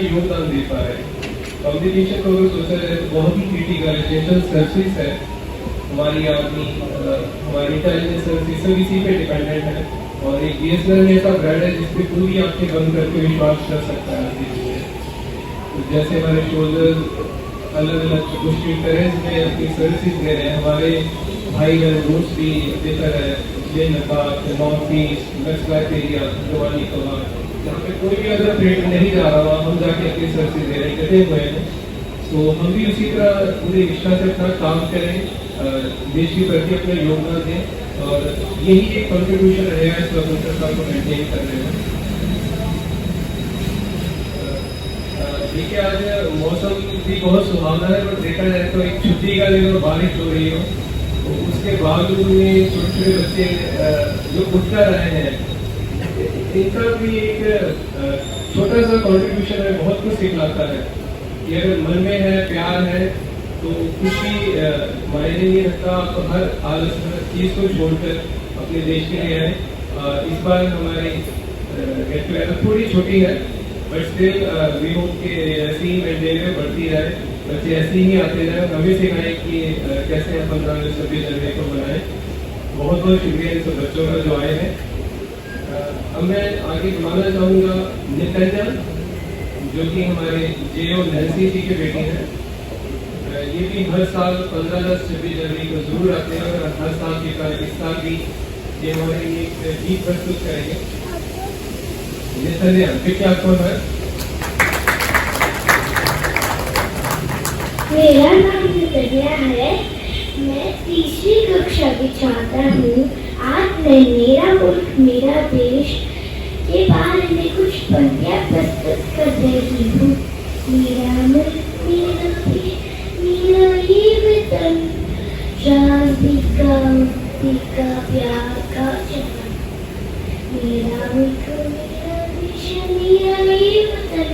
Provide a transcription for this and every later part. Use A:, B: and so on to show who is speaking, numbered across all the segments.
A: योगदान दे पा रहे हैं। कॉम्पिटिशन को अगर सोचा जाए तो बहुत ही क्रिटिकल एसेंशियल सर्विस है। हमारी आर्मी, हमारी इंटेलिजेंस सर्विस सब इसी पे डिपेंडेंट है। और एक BSNL ऐसा ब्रांड है जिसपे पूरी आंखें बंद करके विश्वास कर सकता है। तो जैसे हमारे शोल्डर अलग अलग मुश्किल तरह में अपनी सर्विसेज दे रहे हैं, हमारे भाई बहन दोस्त भी बेहतर है। ये Ladakh, north east, west area, जवानी कबार, जहाँ पे कोई भी अगर ऑपरेटर नहीं जा रहा वहाँ हम जाके अपनी सर्विसेज दे रहे हैं, डटे हुए हैं। तो हम भी उसी तरह पूरी निष्ठा से अपना काम करें, देश के प्रति अपना योगदान दें, और यही एक कंट्रीब्यूशन रहेगा इस स्वतंत्रता को मेंटेन करने में। देखिए आज मौसम भी बहुत सुहावना है, पर देखा जाए तो एक छुट्टी का दिन और बारिश हो रही हो, तो उसके बावजूद में छोटे छोटे बच्चे जो उठ कर रहे हैं, इनका भी एक छोटा सा कॉन्ट्रीब्यूशन है, बहुत कुछ सिखलाता है कि अगर मन में है, प्यार है, तो कुछ भी मायने नहीं रखता। आपको हर आलस, हर चीज़ को छोड़कर अपने देश के लिए आए। इस बार हमारी गेट टुगेदर थोड़ी छोटी है, बट स्टिल वी होप कि ऐसी ही मेंटेन में बढ़ती रहे, बच्चे ऐसे ही आते रहे, हमें सिखाएं कि कैसे हम 15 अगस्त 26 जनवरी को मनाएं। बहुत बहुत शुक्रिया इन सब बच्चों का जो आए हैं। अब मैं आगे बुलाना चाहूँगा नितंजा, जो कि हमारे JO नैन्सी जी के बेटी हैं। ये भी हर साल 15 अगस्त 26 जनवरी को जरूर आते हैं, और हर साल की तरह इस साल भी ये हमारे लिए एक गीत प्रस्तुत करेंगे। नितंजा, क्या कौन है?
B: मेरा नाम नितंजा है, मैं तीसरी कक्षा की छात्रा हूँ। आज मैं मेरा मुल्क मेरा देश के बारे में कुछ पंक्तियाँ प्रस्तुत कर रही हूँ। मेरा मुल्क मेरा देश मेरा ये वतन, शांति का मुक्ति का प्यार का जहान। मेरा मुल्क मेरा देश मेरा ये वतन,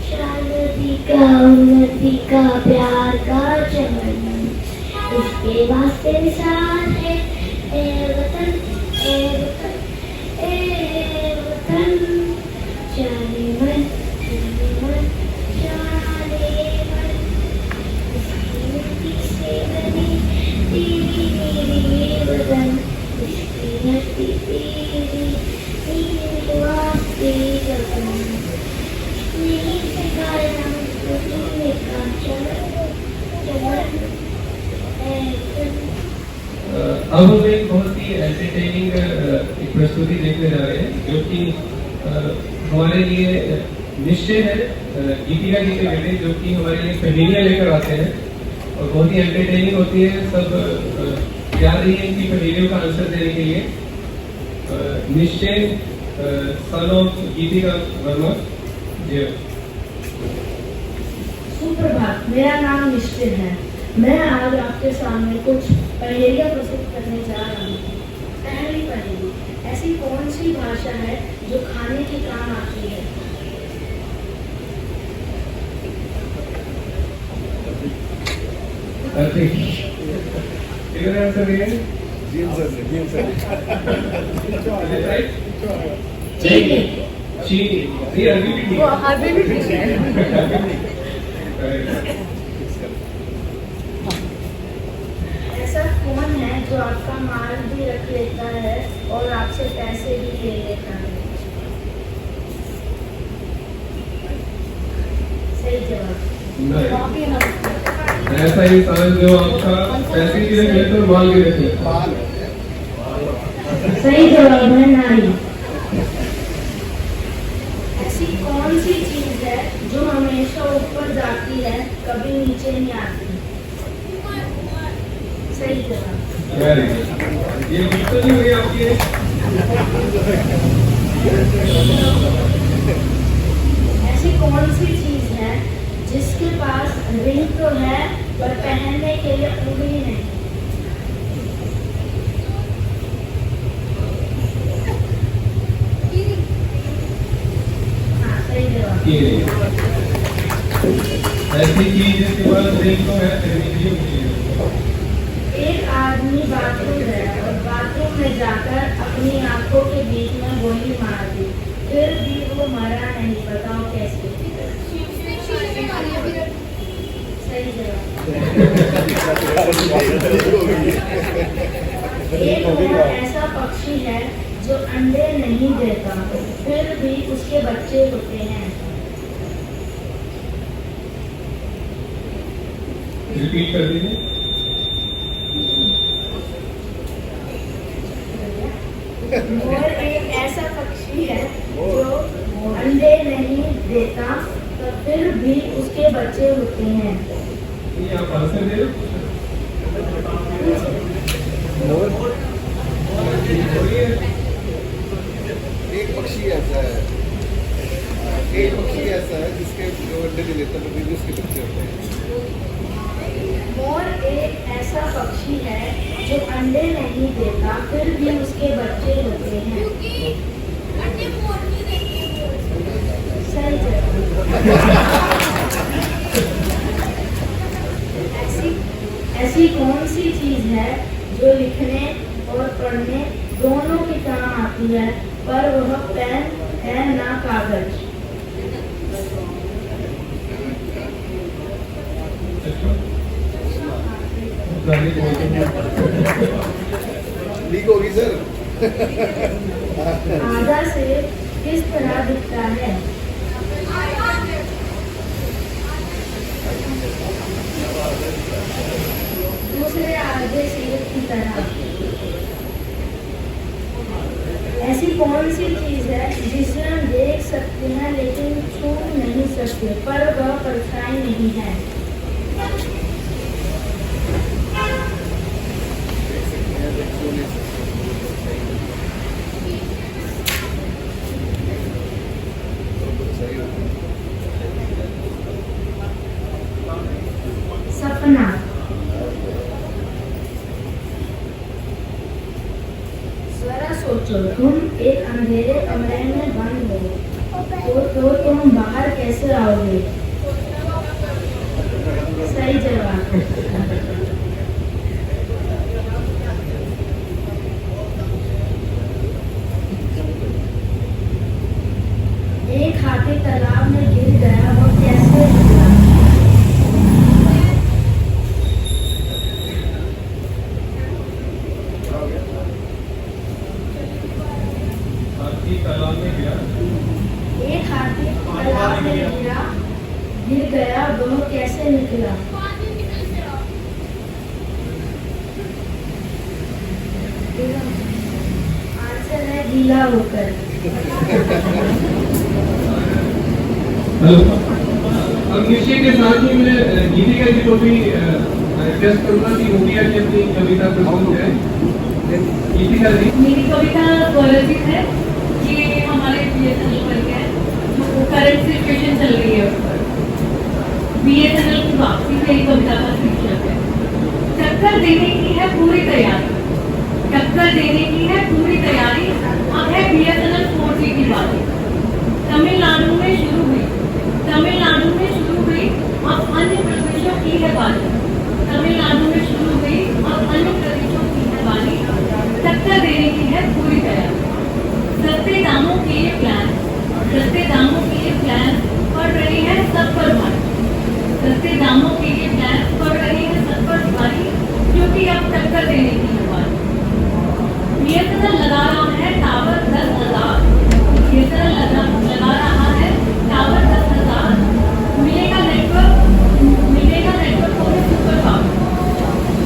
B: शांति का उन्नति का प्यार का जहान। इसके वास्ते निशान है ए वतन, ए वतन, ए वतन, जाने मन, जाने मन, जाने मन। इसकी मिट्टी से बनी तेरी मेरी वतन, इसकी धरती तेरी तेरे वास्ते वतन। नहीं सिखाया तो तुमने का चलन चलन।
A: अब हम एक बहुत ही एंटरटेनिंग एक प्रस्तुति देखने जा रहे हैं, जो कि हमारे लिए निश्चय है गीतिका जी के बेटे, जो कि हमारे लिए पहेलियाँ लेकर आते हैं और बहुत ही एंटरटेनिंग होती है। सब तैयार रही है इनकी पहेलियों का आंसर देने के लिए। निश्चय सन ऑफ गीतिका वर्मा जी।
C: सुप्रभात, मेरा नाम निश्चय है। मैं आज आपके सामने कुछ पहेलियाँ प्रस्तुत करने जा रहा हूँ। पहली पहेली, ऐसी कौन सी भाषा है जो खाने के काम आती है? ऐसा कौन है जो आपका माल भी रख लेता है और आपसे पैसे भी ले लेता है? सही जवाब।
A: ऐसा इंसान जो आपका पैसे भी रख लेता है और माल भी रख लेता है।
C: सही जवाब है नारी। ऐसी कौन सी चीज है जो हमेशा ऊपर जाती है, कभी नीचे नहीं आती? सही जवाब।
A: ये बिल्कुल नहीं हुई आपकी।
C: ऐसी कौन सी चीज है जिसके पास रिंग तो है पर पहनने के लिए उंगली नहीं? हाँ, सही जवाब।
A: ऐसी चीज जिसके पास रिंग तो है, पहनने के लिए उंगली नहीं।
C: एक आदमी बाथरूम गया और बाथरूम में जाकर अपनी आंखों के बीच में गोली मार दी, फिर भी वो मरा नहीं। बताओ कैसे? एक मोर ऐसा पक्षी है जो अंडे नहीं देता, फिर भी उसके बच्चे होते हैं।
A: रिपीट कर दीजिए।
C: मोर एक ऐसा पक्षी है जो अंडे नहीं देता, तो फिर भी उसके बच्चे होते हैं।
A: ये आप आंसर दे रहे
D: एक पक्षी ऐसा है जिसके जो अंडे नहीं देता तो भी उसके बच्चे होते हैं।
C: मोर एक ऐसा पक्षी है जो अंडे नहीं देता, फिर भी उसके बच्चे होते हैं। सही जवाब। ऐसी कौन सी चीज है जो लिखने और पढ़ने दोनों के काम आती है, पर वह पेन है ना कागज?
D: लीक होगी सर।
C: आधा से किस तरह दिखता है? दूसरे आधे से की तरह। ऐसी कौन सी चीज है जिसे हम देख सकते हैं लेकिन छू नहीं सकते, पर वह परछाई नहीं है? सपना। जरा सोचो, तुम एक अंधेरे कमरे में बंद हो तो तुम बाहर कैसे आओगे? सही जवाब। एक हाथी तालाब में गिर गया, वो कैसे निकला?
A: हाथी तालाब में गया।
C: एक हाथी तालाब में गिर गया, वह कैसे निकला? आंसर है गीला होकर।
A: हेलो, अब निश्चय के साथ ही मैं गीतिका जी को भी रिक्वेस्ट करूंगा कि वो भी आके अपनी कविता प्रस्तुत करें। गीतिका जी।
E: मेरी कविता स्वरचित है। ये हमारे BSNL पर है, जो करंट सिचुएशन चल रही है उस पर। BSNL की वापसी से ही कविता का शीर्षक है। टक्कर देने की है पूरी तैयारी, टक्कर देने की है पूरी तैयारी। अब है BSNL 4G की बात। तमिलनाडु में शुरू हुई, तमिलनाडु में शुरू हुई, अब अन्य प्रदेशों की है बारी। तमिलनाडु में शुरू हुई, अब अन्य प्रदेशों की है बारी। टक्कर देने की है पूरी तैयारी। सस्ते दामों के ये प्लान, सस्ते दामों के ये प्लान पड़ रही है सब पर भारी। सस्ते दामों के ये प्लान पड़ रही है सब पर भारी, क्योंकि अब टक्कर देने की है बारी। BSNL लगा रहा है टावर 10,000, BSNL लगा रहा है टावर 10,000। मिलेगा नेटवर्क को भी सुपर पावर।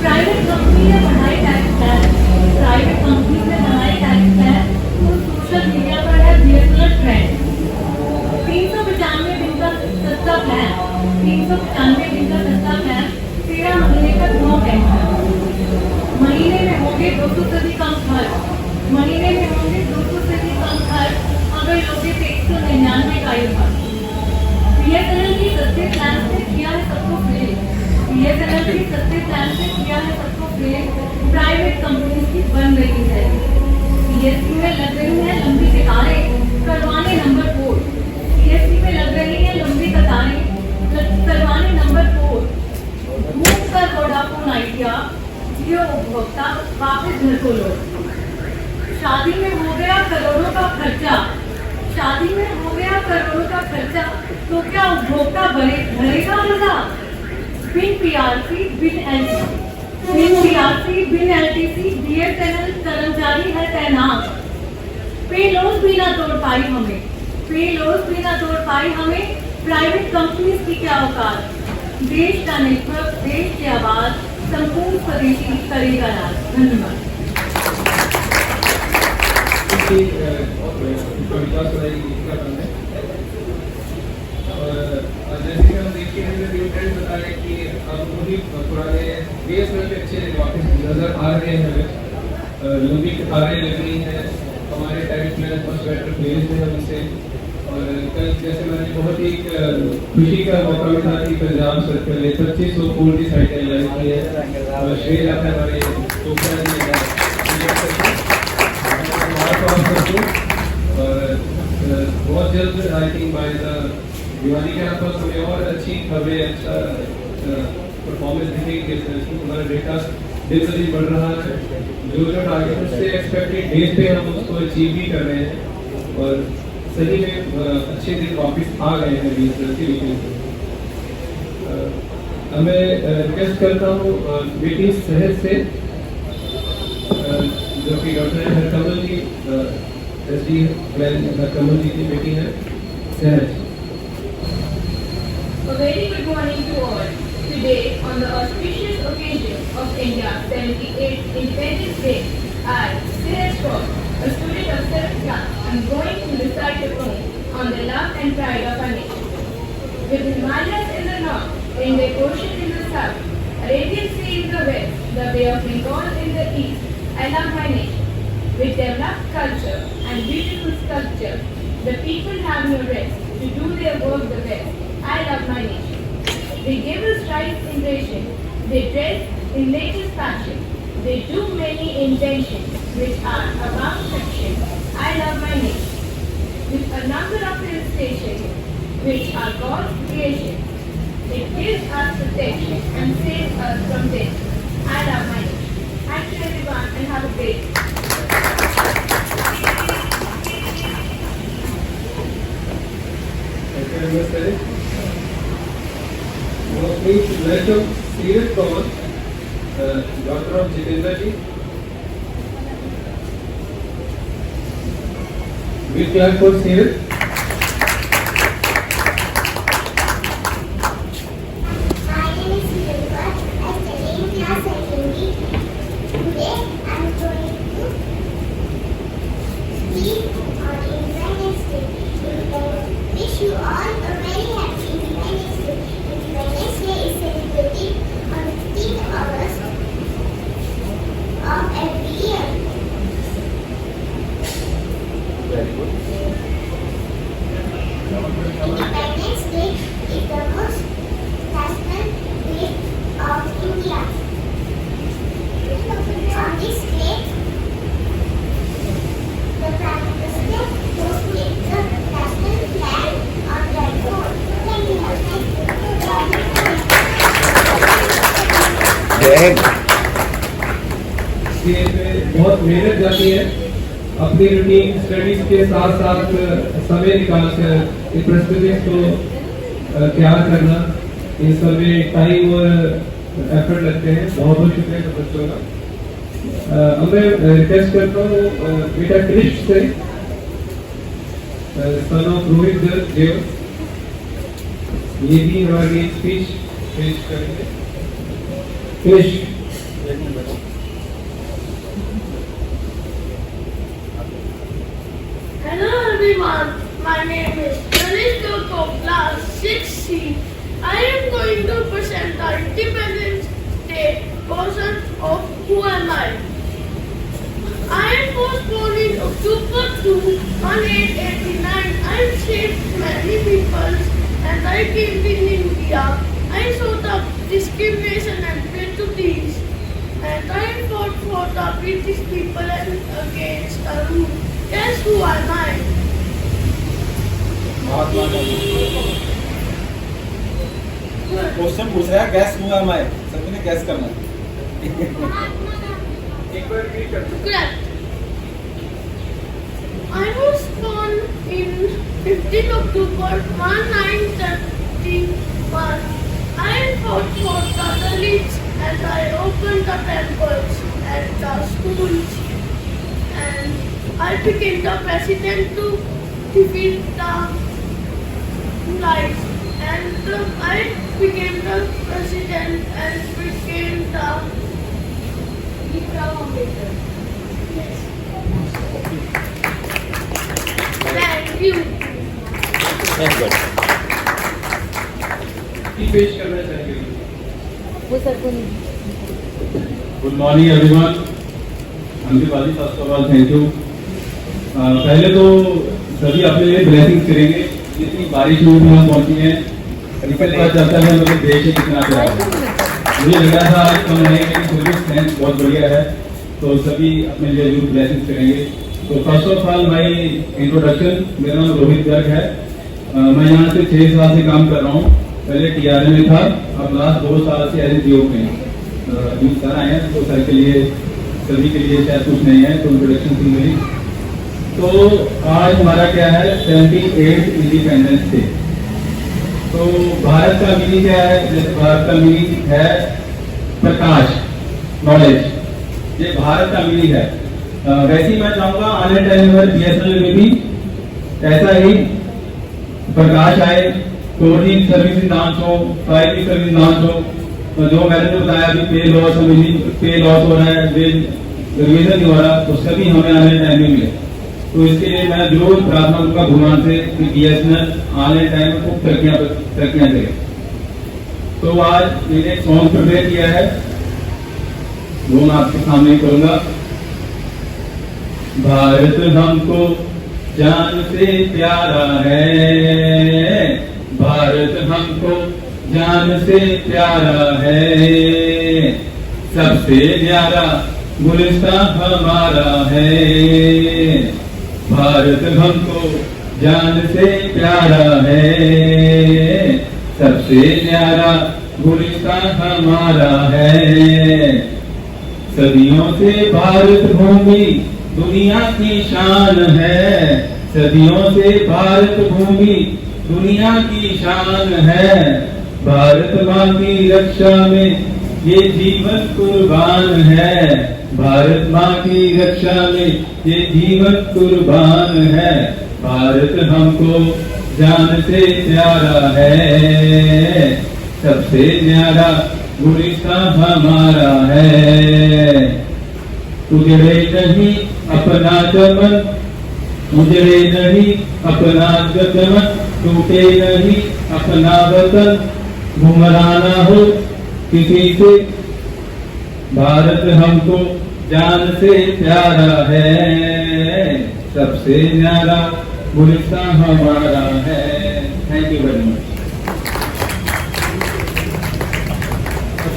E: प्राइवेट कंपनी ने बढ़ाई टैक्स प्लान, प्राइवेट कंपनी ने बढ़ाई टैक्स प्लान। तो सोशल मीडिया पर है BSNL ट्रेंड। 395 दिन का सस्ता प्लान, 395 दिन का सस्ता प्लान, 13 महीने का 9 टेंशन। महीने में होंगे 200 से भी कम खर्च, महीने में होंगे 200 से भी कम खर्च, अगर लोगे 199 का ये खर्च। BSNL की सस्ते प्लान से किया है सबको फ्री, BSNL की सस्ते प्लान से किया है सबको फ्री। प्राइवेट कंपनी की बन रही है, PSP में लग रही है लंबी कतारें, करवाने नंबर 4। PSP में लग रही है लंबी कतारें, करवाने नंबर 4। मूव कर वोडाफोन आइडिया, जियो उपभोक्ता वापस घर को लौट। शादी में हो गया करोड़ों का खर्चा, शादी में हो गया करोड़ों का खर्चा, तो क्या उपभोक्ता भरेगा मजा? बिन पीआरसी बिन एलटीसी बीएसएनएल कर्मचारी है तैनात। पे लॉस भी ना तोड़ पाई हमें, प्राइवेट कंपनीज की क्या औकात। देश का नेटवर्क, देश की आवाज, संपूर्ण स्वदेशी करेगा राज। धन्यवाद।
A: विकास का बंद है और जैसे कि हम देखिए बताया कि अब वही पुराने बीएसएनएल के अच्छे वापस नजर आ रहे हैं हमें, लंबी कतारें लग रही हैं, हमारे टैरिफ प्लान बहुत बेटर प्लेस में हमसे। और कल जैसे मैंने बहुत ही खुशी का मौका मिला कि पंजाब सरकार ने 2500 4G साइटें लॉन्च की है और श्रेय जाता है हमारे टोकरा और बहुत जल्द I think by the Diwali के आसपास हमें और अच्छी खबरें, अच्छा परफॉर्मेंस दिखेगी। हमारा डेटा दिन ब दिन बढ़ रहा है, जो टारगेट उससे एक्सपेक्टेड डेज पे हम उसको अचीव भी कर रहे हैं और सही में अच्छे दिन वापस आ गए हैं बीएसएनएल के वीकेंड से। मैं रिक्वेस्ट करता हूँ बेटी सहज से, जो कि डॉक्टर हरकमल जी एसडी हरकमल जी की बेटी है सहज।
F: A very good morning to all. Today, on the auspicious occasion of India's 78th Independence Day, I, Siraj Kaur, a student of 7th class, am going to recite a poem on the love and pride of our nation. With Himalayas in the north, Indian Ocean in the south, Arabian Sea in the west, the Bay of Bengal in the east, I love my nation. With developed culture and beautiful sculpture, the people have no rest to do their work the best. I love my nation. They give us rights in ration. They dress in latest fashion. They do many inventions which are above fiction. I love my nation. With a number of hill stations which are God's creation, it gives us protection and saves us from death. I love my nation. Thank you everyone and have a great day.
A: Thank you very much. Please welcome Siraj Kaur, Dr. of Jitendra ji. We clap for Siraj.
B: My name is Silva. I study in class secondary. Today I am going to speak on Independence Day. Wish you all a very happy Independence Day. Independence Day is celebrated on 15th August of every year.
A: Very good.
B: Independence Day is the most national day of India. On this day, the Prime Minister displayed the national flag on Red Fort. Thank you.
A: ये बहुत मेहनत जाती है, अपनी routine studies के साथ साथ समय निकाल कर इन प्रस्तुतियों को तैयार करना, इन सब में टाइम और एफर्ट लगते हैं। बहुत बहुत शुक्रिया बच्चों का। अब मैं रिक्वेस्ट करता हूँ बेटा कृष्ण से, सन ऑफ रोहित देव, ये भी हमारी स्पीच पेश करेंगे। Krishna.
G: Hello everyone, my name is Ganesh of class 6C. I am going to present the Independence Day portion of Who Am I? I was born in October 2, 1889. I saved many people and I came in India. I saw the discrimination and prejudice and I fought for the British people and against the rule. Guess who am I?
D: Question पूछ रहा है gas हुआ मैं सभी ने gas करना
A: एक बार repeat कर दो।
G: Correct. I was born in 15 October 1931. I fought for I became the president to defeat the lights, and I became the president and became the yes. Thank you.
A: की पेश करना चाहिए।
H: Good morning everyone. हमसे बाजी first of all thank you. पहले तो सभी अपने लिए ब्लेसिंग करेंगे। इतनी बारिश में भी हम पहुंची हैं, रिपल पता चलता है मतलब देश है कितना प्यारा है। मुझे लग रहा था आज कम नहीं, लेकिन फिर भी सेंस बहुत बढ़िया है, तो सभी अपने लिए जरूर ब्लेसिंग करेंगे। तो first of all my introduction, मेरा नाम रोहित गर्ग है। मैं यहाँ से 6 साल से काम कर रहा हूँ। पहले TRA में था, अब लास्ट 2 साल से एज GO में अभी सर आए हैं, तो सर के लिए सभी के लिए शायद कुछ नहीं है, तो इंट्रोडक्शन थी मेरी। तो आज हमारा क्या है, 78 इंडिपेंडेंस डे। तो भारत का मीनिंग क्या है? जैसे भारत का मीनिंग है प्रकाश, नॉलेज, ये भारत का मीनिंग है। वैसे ही मैं चाहूंगा आने टाइम में BSNL में भी ऐसा ही प्रकाश आए, 4G सर्विस लॉन्च हो, 5G सर्विस लॉन्च हो। तो जो मैंने जो बताया अभी पे लॉस हो रहा है, रिविजन नहीं हो रहा, तो सभी हमें आने टाइम में मिले। तो इसके लिए मैं जरूर प्रार्थना करूंगा भगवान से कि BSNL आने टाइम में खूब तरक्कियां करे। तो आज मैंने एक सॉन्ग प्रिपेयर किया है, वो मैं आपके सामने करूंगा। भारत हमको जान से प्यारा है, भारत हमको जान से प्यारा है, सबसे प्यारा गुलिस्तान हमारा है। भारत हमको जान से प्यारा है, सबसे प्यारा गुलिस्तान हमारा है। सदियों से भारत भूमि दुनिया की शान है, सदियों से भारत भूमि दुनिया की शान है। भारत माँ की रक्षा में ये जीवन कुर्बान है, भारत माँ की रक्षा में ये जीवन कुर्बान है। भारत हमको जान से प्यारा है, सबसे प्यारा गुलिस्तान हमारा है। उजड़े नहीं अपना चमन, उजड़े नहीं अपना चमन, टूटे नहीं अपना वतन, गुमराना हो किसी से। भारत हमको जान से प्यारा है, सबसे प्यारा गुलिस्तान हमारा है। Thank you very much.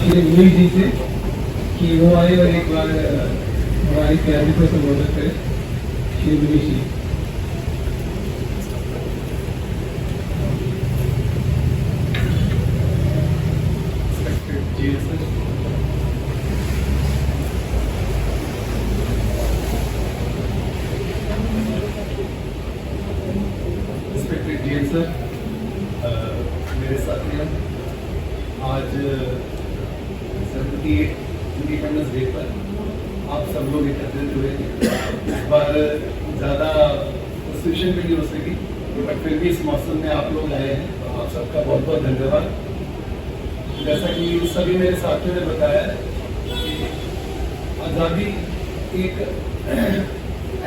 A: उम्मीद जी से कि वो आए और एक बार हमारी प्यारी को संबोधित करे। श्री गुरु जी।
H: सर, मेरे साथियों, आज 78 इंडिपेंडेंस डे पर आप सब लोग एकत्रित हुए। इस बार ज़्यादा सिचुएशन भी नहीं हो सकी, बट फिर भी इस मौसम में आप लोग आए हैं, तो आप सबका बहुत बहुत धन्यवाद। जैसा कि सभी मेरे साथियों ने बताया कि आज़ादी एक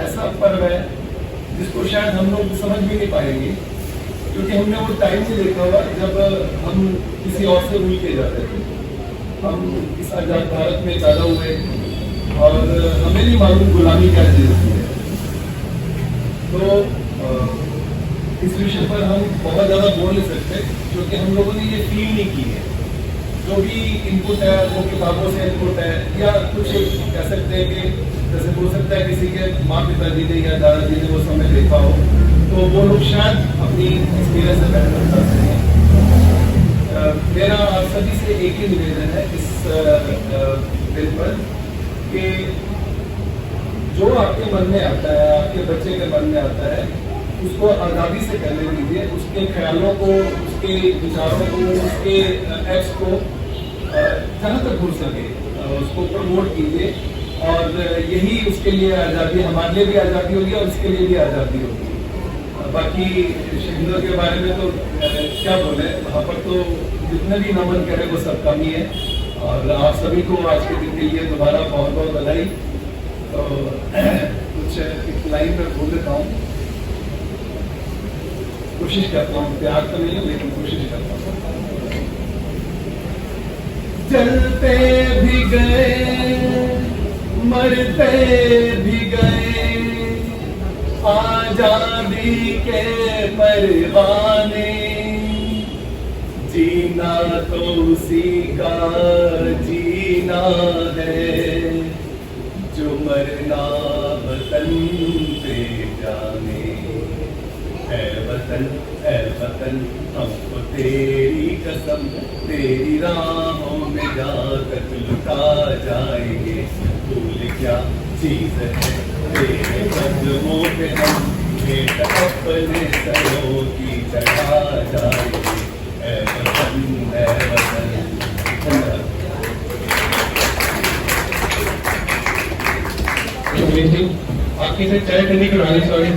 H: ऐसा पर्व है जिसको शायद हम लोग समझ भी नहीं पाएंगे, क्योंकि हमने वो टाइम से देखा हुआ जब हम किसी और से रूल किए जाते थे। हम इस आजाद भारत में पैदा हुए और हमें नहीं मालूम गुलामी क्या चीज है। तो इस विषय पर हम बहुत ज्यादा बोल नहीं सकते, क्योंकि हम लोगों ने ये फील नहीं की है। जो भी इनपुट है वो किताबों से इनपुट है, या कुछ कह सकते हैं कि जैसे हो सकता है किसी के माँ पिताजी ने या दादाजी ने वो समय देखा हो, तो वो लोग शायद अपनी एक्सपीरियंस से बेहतर बता सकें। मेरा आप सभी से एक ही निवेदन है इस दिन पर कि जो आपके मन में आता है, आपके बच्चे के मन में आता है, उसको आज़ादी से करने दीजिए। उसके ख्यालों को, उसके विचारों को, उसके एक्ट्स को जहाँ तक हो सके उसको प्रमोट कीजिए।
I: और यही उसके लिए आज़ादी, हमारे लिए भी आज़ादी होगी और उसके लिए भी आज़ादी होगी। बाकी शहीदों के बारे में तो क्या बोले, वहाँ पर तो जितने भी नमन करें वो सब कम ही है। और आप सभी को आज के दिन के लिए दोबारा बहुत बहुत बधाई। तो कुछ एक लाइन में बोल देता हूँ, कोशिश करता हूँ, प्यार तो नहीं है लेकिन कोशिश करता हूँ। चलते भी गए मरते भी गए आजादी के परवाने, जीना तो उसी का जीना है जो मरना वतन पे जाने। ऐ वतन हमको तेरी कसम, तेरी राहों में जाकर लुटा जाएंगे। भूल क्या चीज है तेरे कदमों पे हम भेंट अपने सरों की चढ़ा जाएंगे। ऐ वतन
A: आपकी से चाय ठंडी करवानी। सॉरी,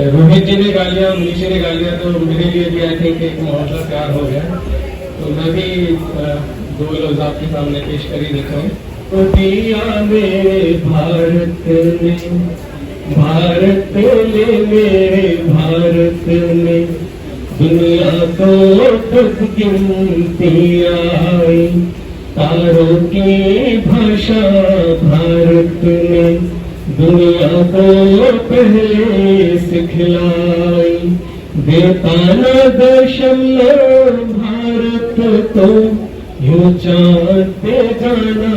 A: रोहित जी ने गा लिया, मनीषी ने गा लिया, तो मेरे लिए भी आई थिंक एक मुहावरा प्यार हो गया। तो मैं भी दो लफ्ज आपके सामने पेश कर ही देता हूँ। तो दिया मेरे भारत में, भारत ने मेरे भारत में दुनिया को खुद गिनती आई। तारों की भाषा भारत में दुनिया को पहले सिखलाई। देता न दशमलव भारत तो यूं चाहते जाना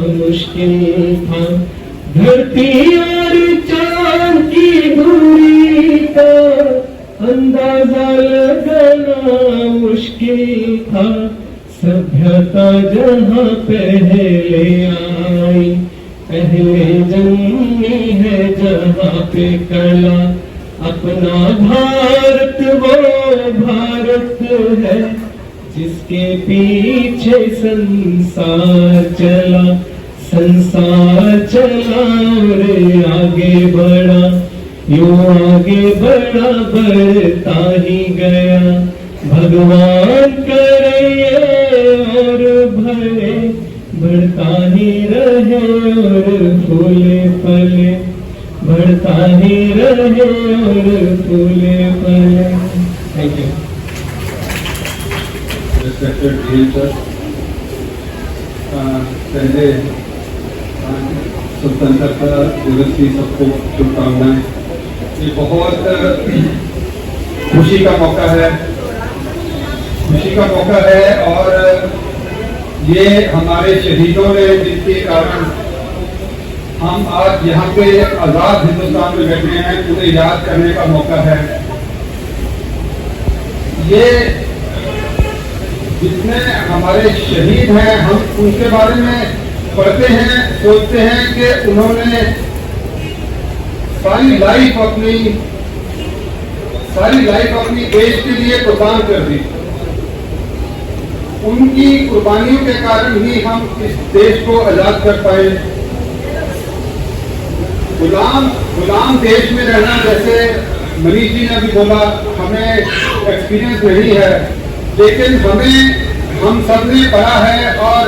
A: मुश्किल था। धरती और चांद की दूरी का अंदाजा लगाना मुश्किल था। सभ्यता जहाँ पहले आई, पहले जन्मी है जहाँ पे कला। अपना भारत वो भारत है जिसके पीछे संसार चला। संसार चला और आगे बढ़ा, यूं आगे बढ़ा बढ़ता ही गया। भगवान करे और भरे बढ़ता ही रहे और फूले फले, बढ़ता ही रहे और फूले फले। Thank you.
H: Respected dean sir, पहले स्वतंत्रता दिवस की सबको शुभकामनाएं। ये बहुत खुशी का मौका है, खुशी का मौका है। और ये हमारे शहीदों ने जिनके कारण हम आज यहाँ पे आजाद हिंदुस्तान में बैठे हैं, उन्हें याद करने का मौका है। ये जितने हमारे शहीद हैं, हम उनके बारे में पढ़ते हैं, सोचते हैं कि उन्होंने सारी लाइफ अपनी देश के लिए कुर्बान कर दी। उनकी कुर्बानियों के कारण ही हम इस देश को आजाद कर पाए। गुलाम देश में रहना, जैसे मनीष जी ने भी बोला, हमें एक्सपीरियंस नहीं है, लेकिन हम सब ने पढ़ा है। और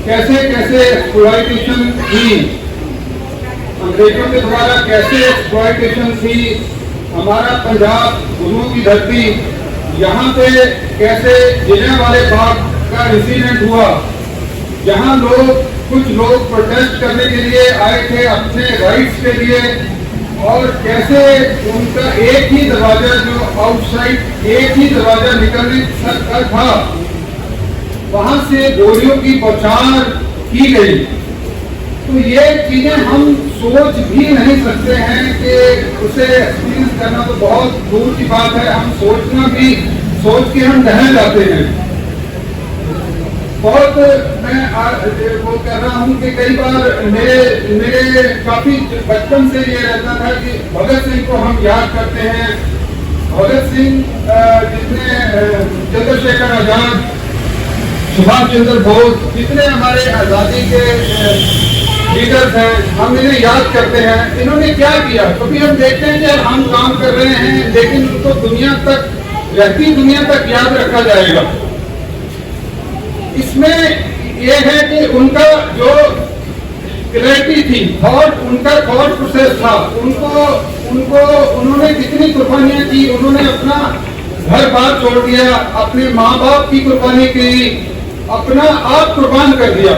H: कैसे कैसे एक्सप्लॉयटेशन थी, अंग्रेजों के द्वारा कैसे एक्सप्लॉयटेशन थी। हमारा पंजाब गुरुओं की धरती, यहाँ पे कैसे जलियांवाले बाग का इंसिडेंट हुआ, जहाँ कुछ लोग प्रोटेस्ट करने के लिए आए थे अपने राइट्स के लिए, और कैसे उनका एक ही दरवाजा, जो आउटसाइड एक ही दरवाजा निकलने का था, वहां से गोलियों की बौछार की गई। तो ये चीजें हम सोच भी नहीं सकते हैं कि उसे एक्सपीरियंस करना तो बहुत दूर की बात है। हम सोच के हम दहल जाते हैं। बहुत मैं वो कर रहा हूँ कि कई बार मेरे काफी बचपन से ये रहता था कि भगत सिंह को हम याद करते हैं। भगत सिंह जिसने चंद्रशेखर आजाद
J: सुभाष चंद्र बोस, जितने हमारे आज़ादी के लीडर्स हैं, हम इन्हें याद करते हैं। इन्होंने क्या किया? कभी हम देखते हैं कि हम काम कर रहे हैं, लेकिन उनको दुनिया तक, रहती दुनिया तक याद रखा जाएगा। इसमें यह है कि उनका जो क्लैरिटी थी, उनका थॉट प्रोसेस था, उन्होंने कितनी कुर्बानियां की। उन्होंने अपना घर बार छोड़ दिया, अपने माँ बाप की कुर्बानी की, अपना आप कुर्बान कर दिया।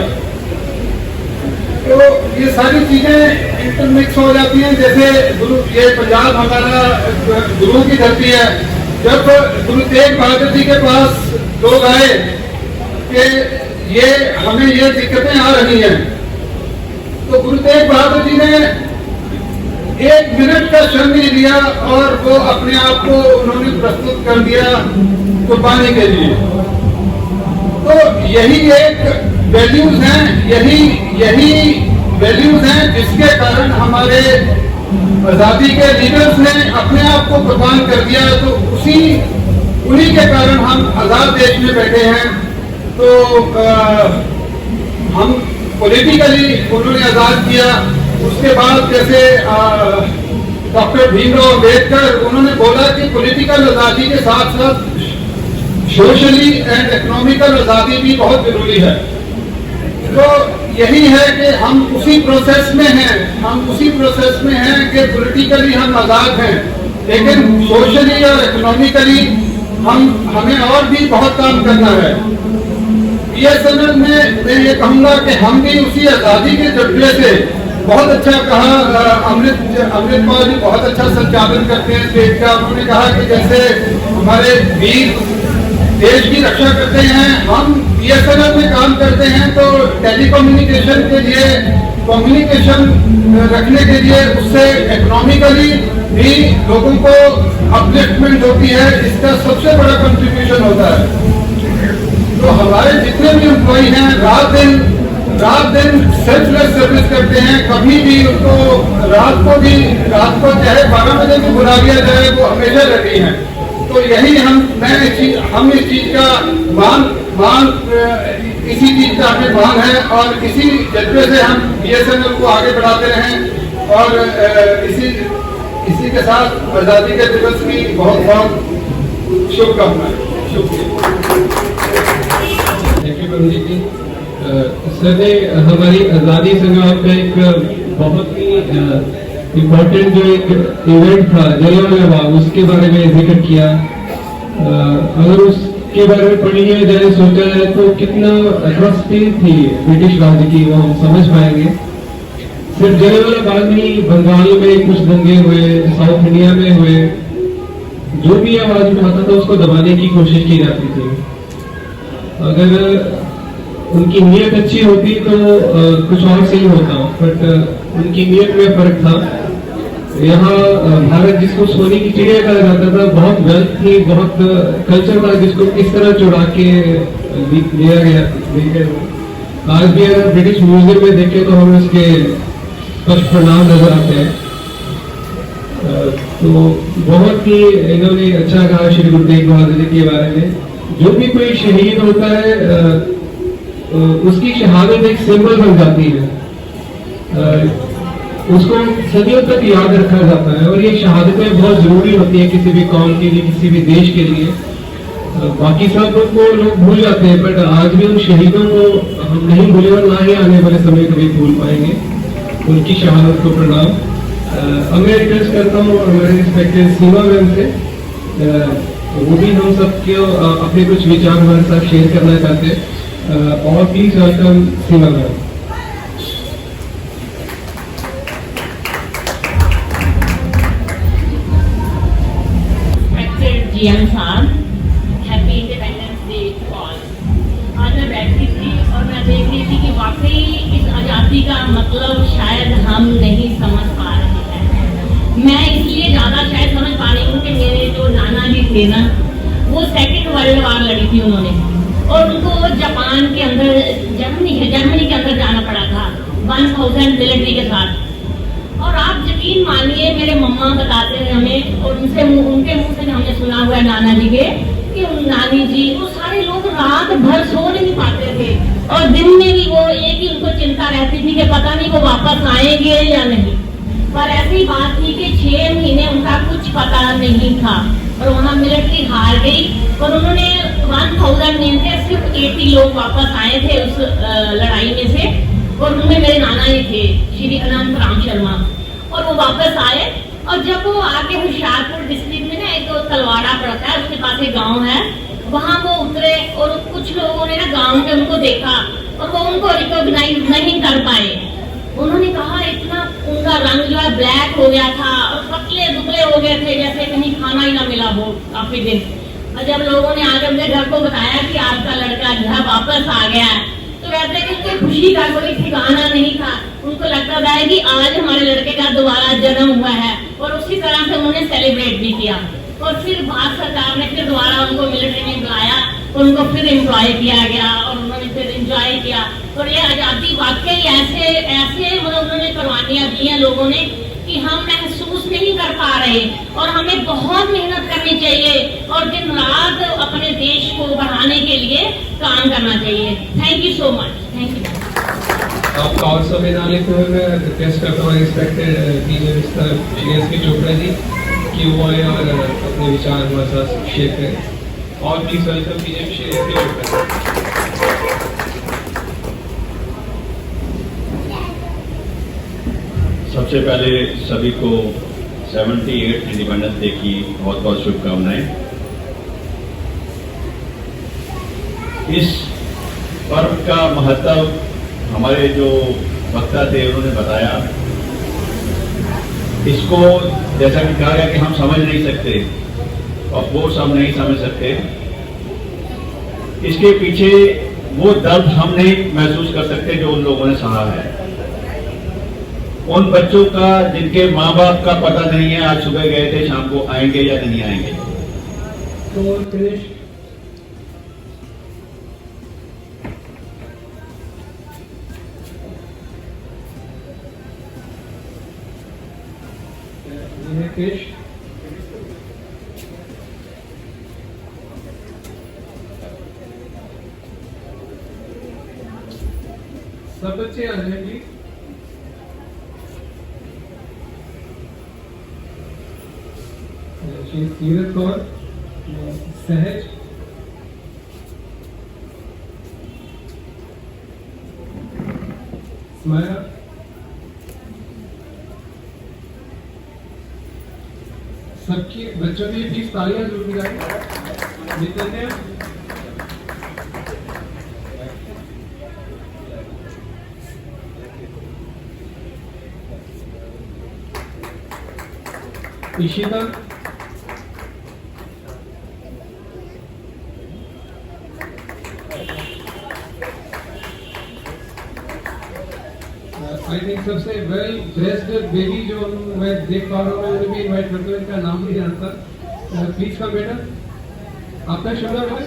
J: तो ये सारी चीजें इंटरमिक्स हो जाती हैं। जैसे ये पंजाब हमारा गुरु की धरती है। जब गुरु तेग बहादुर जी के पास लोग आए कि ये हमें ये दिक्कतें आ रही हैं, तो गुरु तेग बहादुर जी ने 1 मिनट का क्षण नहीं लिया और वो अपने आप को उन्होंने प्रस्तुत कर दिया कुर्बानी के लिए। तो यही एक वैल्यूज हैं, यही वैल्यूज हैं जिसके कारण हमारे आजादी के लीडर्स ने अपने आप को कुर्बान कर दिया। तो उन्हीं के कारण हम आजाद देश में बैठे हैं। तो हम पॉलिटिकली उन्होंने आजाद किया। उसके बाद जैसे डॉक्टर भीमराव अम्बेडकर, उन्होंने बोला कि पॉलिटिकल आजादी के साथ साथ सोशली एंड इकोनॉमिकल आजादी भी बहुत जरूरी है। तो यही है कि हम उसी प्रोसेस में हैं कि पॉलिटिकली हम आजाद हैं, लेकिन सोशली और इकोनॉमिकली हमें और भी बहुत काम करना है। BSNL में मैं ये कहूँगा कि हम भी उसी आजादी के जज्बे से, बहुत अच्छा कहा अमृतपाल जी, बहुत अच्छा संचालन करते हैं देश का। उन्होंने कहा कि जैसे हमारे वीर देश की रक्षा करते हैं, हम BSNL में काम करते हैं, तो टेलीकम्युनिकेशन के लिए, कम्युनिकेशन रखने के लिए, उससे इकोनॉमिकली भी लोगों को अपलिफ्टमेंट होती है। इसका सबसे बड़ा कंट्रीब्यूशन होता है। तो हमारे जितने भी एम्प्लॉई हैं रात दिन सेल्फलेस सर्विस करते हैं। कभी भी उनको रात को चाहे 12 बजे भी बुला लिया जाए, वो हमेशा रेडी हैं। तो यही हम इस चीज का इसी चीज का हमें मांग है और इसी जज्बे से हम BSNL को आगे बढ़ाते रहें। और इसी के साथ आजादी के दिवस की बहुत बहुत शुभकामनाएं। शुक्रिया।
A: Thank you Pandit ji. Sir ने हमारी आजादी संग्राम में एक बहुत ही इम्पोर्टेंट जो एक इवेंट था जलियांवाला बाग, उसके बारे में जिक्र किया। अगर उसके बारे में पढ़िए जाए, सोचा जाए तो कितना अट्रॉसिटी थी ब्रिटिश राज की, वो हम समझ पाएंगे। सिर्फ जलियांवाला बाग नहीं, बंगाल में कुछ दंगे हुए, साउथ इंडिया में हुए, जो भी आवाज उठाता था उसको दबाने की कोशिश की जाती थी। अगर उनकी नीयत अच्छी होती तो कुछ और सही होता, बट उनकी नीयत में फर्क था। यहाँ भारत जिसको सोने की चिड़िया कहा जाता था, बहुत वेल्थ थी, बहुत कल्चर था, जिसको किस तरह चुरा के लिया गया। आज भी अगर ब्रिटिश म्यूजियम में देखें तो हमें उसके स्पष्ट परिणाम नजर आते हैं। तो बहुत ही इन्होंने अच्छा कहा श्री गुरु तेग बहादुर जी के बारे में। जो भी कोई शहीद होता है, उसकी शहादत एक सिंबल बन जाती है, उसको सदियों तक याद रखा जाता है। और ये शहादतें बहुत जरूरी होती है किसी भी कौम के लिए, किसी भी देश के लिए। बाकी सब को लोग भूल जाते हैं, बट आज भी उन शहीदों को हम नहीं भूले और ना ही आने वाले समय कभी भूल पाएंगे। उनकी शहादत को प्रणाम। मैं रिक्वेस्ट करता हूँ हमारे रिस्पेक्टेड सीमा मैम से, वो भी हम सबके अपने कुछ विचार हमारे साथ शेयर करना चाहते हैं। और please welcome Seema ma'am.
K: GM साहब, happy independence day to all. आज मैं बैठी थी और मैं देख रही थी कि वाकई इस आज़ादी का मतलब शायद हम नहीं समझ पा रहे हैं। मैं इसलिए ज़्यादा शायद समझ पा रही हूँ कि मेरे जो नाना जी थे ना, वो सेकेंड वर्ल्ड वार लड़ी थी उन्होंने, और उनको जापान के अंदर, जर्मनी के अंदर जाना पड़ा था 1000 मिलिट्री के साथ। और आप यकीन मानिए, मेरे मम्मा बताते हैं हमें, और उनके मुंह से हमने सुना हुआ है नाना जी के, कि नाना दादी जी, वो सारे लोग रात भर सो नहीं पाते थे और दिन में भी वो एक ही उनको चिंता रहती थी कि पता नहीं वो वापस आएंगे या नहीं। पर ऐसी बात थी कि 6 महीने उनका कुछ पता नहीं था और वहाँ मिलिट्री हार गई और उन्होंने 1000 में से सिर्फ 80 लोग वापस आए थे उस लड़ाई में से, और उनमें मेरे नाना ही थे, श्री अनंत राम शर्मा, और वो वापस आए। और जब वो आके होशियारपुर डिस्ट्रिक्ट में ना एक तलवाड़ा पड़ता है, उसके पास एक गांव है, वहाँ वो उतरे और कुछ लोगों ने ना गांव में उनको देखा और वो उनको रिकॉग्नाइज नहीं कर पाए। उन्होंने कहा इतना उनका रंग जो है ब्लैक हो गया था और पतले दुबले हो गए थे, जैसे कहीं खाना ही ना मिला हो काफी दिन। और जब लोगों ने आगे अपने घर को बताया कि आपका लड़का जो है वापस आ गया है, तो वैसे कि उनकी खुशी का कोई ठिकाना नहीं था। उनको लगता था कि आज हमारे लड़के का दोबारा जन्म हुआ है और उसी तरह से उन्होंने सेलिब्रेट भी किया। और फिर भारत सरकार ने फिर दोबारा उनको मिलिट्री में बुलाया, उनको फिर एम्प्लॉय किया गया और उन्होंने फिर एंजॉय किया। और ये आज़ादी वाकई ऐसे मतलब उन्होंने कुर्बानियाँ दी हैं लोगों ने कि हम महसूस नहीं कर पा रहे, और हमें बहुत मेहनत करनी चाहिए और दिन रात अपने देश को बढ़ाने के लिए काम करना चाहिए। Thank you so much. Thank you.
A: आपका और समय ना लेते हुए मैं रिक्वेस्ट करता हूँ respected teacher mister Shreyas Chopra ji कि वो आए और अपने विचार हमारे साथ शेयर करें। और please welcome teacher Shreyas Chopra.
L: सबसे पहले सभी को 78 इंडिपेंडेंस डे की बहुत बहुत शुभकामनाएं। इस पर्व का महत्व हमारे जो वक्ता थे उन्होंने बताया। इसको जैसा कि कहा गया कि हम समझ नहीं सकते, ऑफ कोर्स हम नहीं समझ सकते। इसके पीछे वो दर्द हम नहीं महसूस कर सकते जो उन लोगों ने सहा है। उन बच्चों का जिनके माँ बाप का पता नहीं है, आज सुबह गए थे, शाम को आएंगे या नहीं आएंगे।
A: तो फिनिश फिश सब बच्चे आ जाए प्लीज। सीरत कौर, सहज, स्माइरा, सबकी बच्चों के लिए प्लीज तालियां जरूर बजाएं। निकलते हैं। इशिता, आई थिंक सबसे वेल ड्रेस्ड बेबी जो मैं देख पा रहा हूँ, मैं उन्हें भी इन्वाइट करता हूँ। इनका नाम नहीं जानता। प्लीज कम बेटा, आपका शुभ नाम है?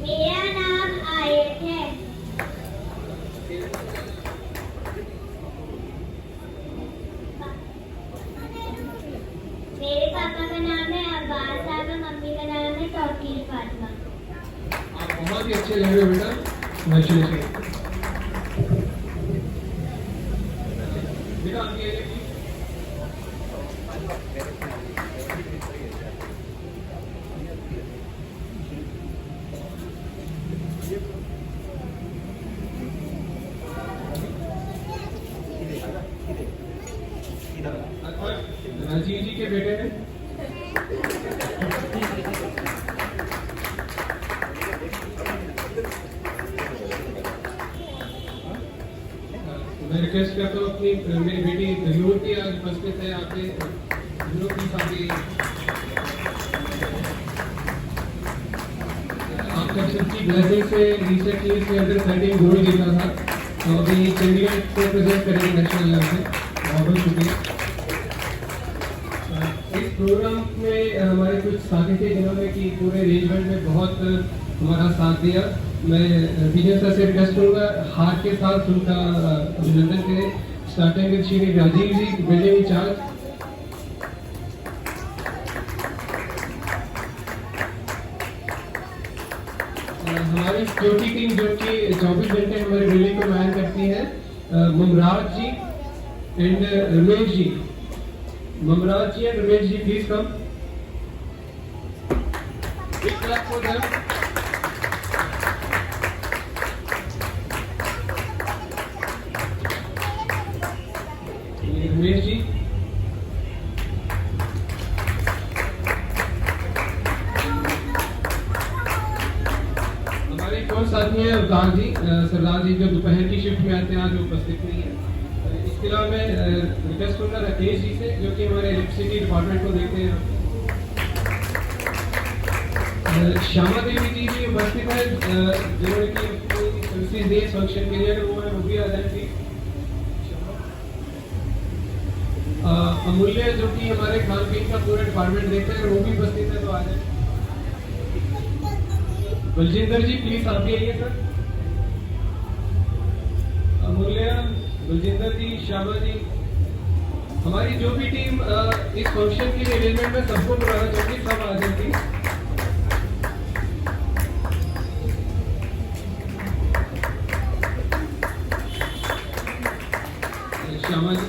B: मेरा नाम आयत है। मेरे पापा का नाम है अब्बास साहब, मम्मी का नाम है तौकीर फातिमा।
A: आप बहुत ही अच्छे लग रहे हो बेटा, कॉन्ग्रेचुलेशन। बेटा आपकी एज राजीव जी के बेटे हैं। मैं रिक्वेस्ट करता हूँ अपनी मेरी बेटी युवती आज उपस्थित है आपके आपका सबकी ब्लेसिंग से रिसेंटली इसमें अंडर 13 गोल्ड जीता था, तो अभी चंडीगढ़ को प्रेजेंट करेंगे नेशनल लेवल पे। बहुत बहुत शुक्रिया। इस प्रोग्राम में हमारे कुछ साथी थे जिन्होंने कि पूरे अरेंजमेंट में बहुत हमारा साथ दिया। मैं विजय सर से रिक्वेस्ट करूंगा हार के साथ उनका अभिनंदन करें। Starting with Shri Rajiv ji, building incharge. हमारी सिक्योरिटी टीम जो कि 24 घंटे हमारे बिल्डिंग को मैन करती है, Mamraj ji and Ramesh ji. Mamraj ji and Ramesh ji, please come. Big clap for them. Ramesh ji, हमारे एक और साथी हैं अवतार जी, सरदार जी, जो दोपहर की शिफ्ट में आते हैं, आज उपस्थित नहीं है। इसके अलावा मैं रिक्वेस्ट करूंगा राकेश जी से, जो कि हमारे इलेक्ट्रिसिटी डिपार्टमेंट को देखते हैं। श्यामा देवी जी भी उपस्थित है, जिन्होंने की सर्विसेज दी फंक्शन के लिए, वो भी आ जाएंगे। अमूल्य जो कि हमारे खान पीन का पूरा डिपार्टमेंट देखते हैं, वो भी उपस्थित है, तो आ जाए। बलजिंदर जी, प्लीज आप भी आइए सर। अमूल्य, बलजिंदर जी, श्यामा जी, हमारी जो भी टीम इस फंक्शन के लिए अरेंजमेंट में सबको बुलाना चाहती, सब आ जाएंगी। श्यामा जी,